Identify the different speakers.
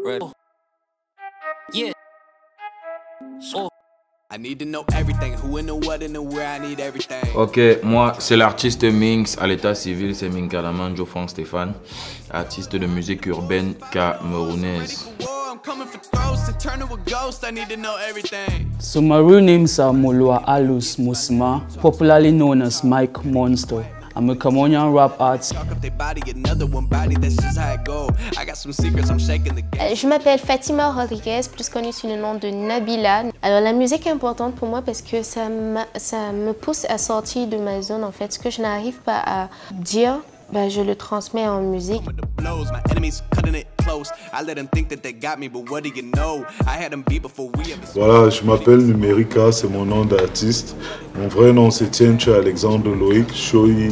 Speaker 1: Red. Yeah. Oh.
Speaker 2: I need to know everything, who and the what and the where, I need everything.
Speaker 3: Ok, moi c'est l'artiste Minx à l'état civil, c'est Minkalaman Joe Frank Stéphane, artiste de musique urbaine camerounaise.
Speaker 4: So my real names are Molua Alus Musma, popularly known as Mike Monster. I'm a Cameroonian rap artist.
Speaker 5: Je m'appelle Fatima Rodriguez, plus connue sous le nom de Nabila. Alors la musique est importante pour moi parce que ça me pousse à sortir de ma zone en fait. Ce que je n'arrive pas à dire, ben, je le transmets en musique.
Speaker 6: Voilà, je m'appelle Numerica, c'est mon nom d'artiste. Mon vrai nom c'est Tienche Alexandre Loïc Choi.